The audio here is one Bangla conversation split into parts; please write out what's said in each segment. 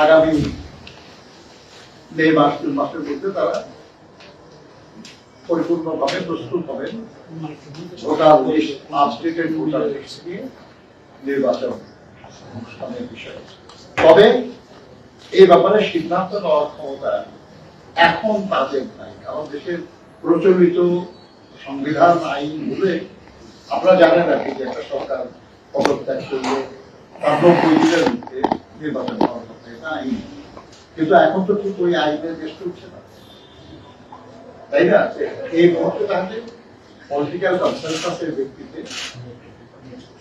আগামী মে মাস জুন মাসের মধ্যে তারা পরিপূর্ণভাবে প্রস্তুত হবেন voter list updated voter list নিয়ে নির্বাচন অনুষ্ঠানের বিষয়ে। তবে এই ব্যাপারে সিদ্ধান্ত নেওয়ার ক্ষমতা এখন তাদের নাই, কারণ দেশের প্রচলিত সংবিধান আইন বলে আপনারা জানেন নাকি যে একটা সরকার পদত্যাগ করলে তার 90 দিনের মধ্যে নির্বাচন করার কথা, এটা আইন। কিন্তু এখন তো ঠিক ওই আইনের দেশ চলছে না, তাই না? এই মুহূর্তে তাহলে পলিটিক্যাল কনসেনসাসের ভিত্তিতে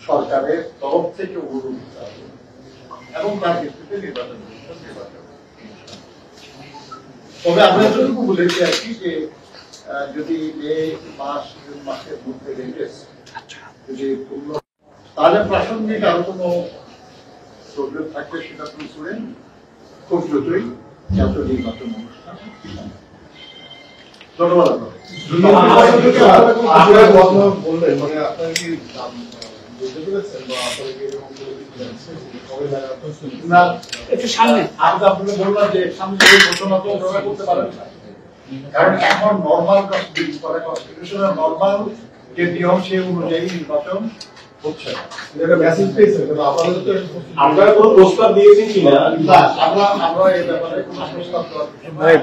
সরকারের তরফ থেকে অনুরোধ দিতে হবে এবং তার ভিত্তিতে নির্বাচন। তবে আমরা যতটুকু বলেছি আর কি যে যদি মে মাস জুন মাসের মধ্যে রেখে যদি তাহলে প্রাসঙ্গিক আরো কোনো প্রবলেম থাকলে সেটা তুমি শুনেন খুব দ্রুতই জাতীয় নির্বাচন অনুষ্ঠান। ধন্যবাদ। বললেন মানে আপনার কি বুঝতে পেরেছেন বা আপনার কি এরকম না একটু সামনে আমি আপনাকে বললাম যে সামনে ঘোষণা তো ওরা করতে পারেন না, কারণ এখন নর্মাল কনস্টিটিউশনাল নর্মাল যে নিয়ম সেই অনুযায়ী নির্বাচন হচ্ছে না। এটা মেসেজ পেয়েছে কিন্তু আপনাদের তো আপনারা কোনো প্রস্তাব দিয়েছেন কিনা? না, আমরা এই ব্যাপারে কোনো প্রস্তাব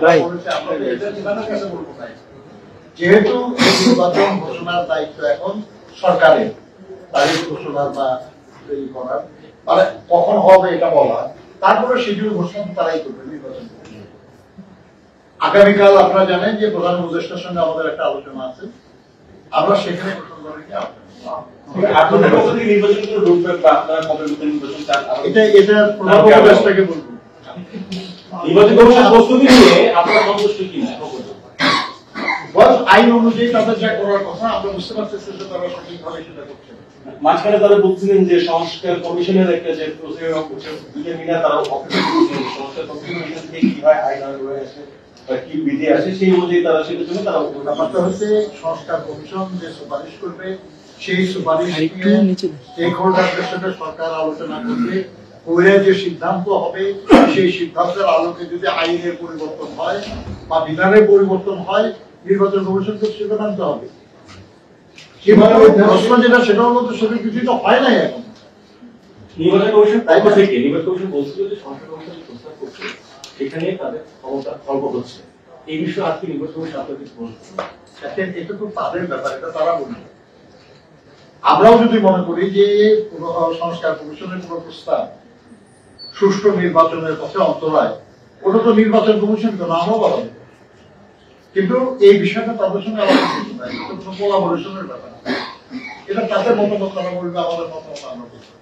ভাই আমরা এটা জানার কাছে বলবো না, যেহেতু এই নির্বাচন ঘোষণার দায়িত্ব এখন সরকারের, তারিখ ঘোষণার বা এই করার মানে কখন হবে এটা বলা, তারপরে শিডিউল ঘোষণা তারাই করবে নির্বাচন। আগামীকাল আপনারা জানেন যে প্রধান উপদেষ্টার সঙ্গে আমাদের একটা আলোচনা আছে, আমরা সেখানে আইন অনুযায়ী তাদের যা করার কথা আমরা বুঝতে পারতেছি যে তারা সঠিকভাবে সেটা করছে। মাঝখানে তারা বলছিলেন যে সংস্কার কমিশনের একটা যে প্রসিডিউর মিনা তারা সংস্কার কমিশন থেকে কি হয় আইন হয়ে আসে বা কি বিধি আসে সেই অনুযায়ী তারা সেটার জন্য তারা ব্যাপারটা হচ্ছে সংস্কার কমিশন যে সুপারিশ করবে সেই সুপারিশ স্টেক হোল্ডারদের সাথে সরকার আলোচনা করবে, করে যে সিদ্ধান্ত হবে সেই সিদ্ধান্তের আলোকে যদি আইনের পরিবর্তন হয় বা বিধানের পরিবর্তন হয় নির্বাচন কমিশনকে সেটা মানতে হবে। প্রশ্ন যেটা সেটা হলো তো সেটা কিছুই তো হয় নাই এখন। নির্বাচন কমিশন পক্ষ থেকে নির্বাচন কমিশন বলছিল যে সংস্কার কমিশন প্রস্তাব করছে সেখানে তাদের ক্ষমতা খর্ব হচ্ছে, এই বিষয়ে আজকে নির্বাচন কমিশন আপনাদের বলছে এটা তো তাদের ব্যাপার, এটা তারা বলবে। আমরাও যদি মনে করি যে সংস্কার কমিশনের কোন প্রস্তাব সুষ্ঠু নির্বাচনের পথে অন্তরায়, ওটা তো নির্বাচন কমিশন তো নামও বলা, কিন্তু এই বিষয়টা তাদের সঙ্গে আলোচনা কোলাবোরেশনের ব্যাপার, এটা তাদের মতামত তারা বলবে, আমাদের মতামত আমরা বলবো।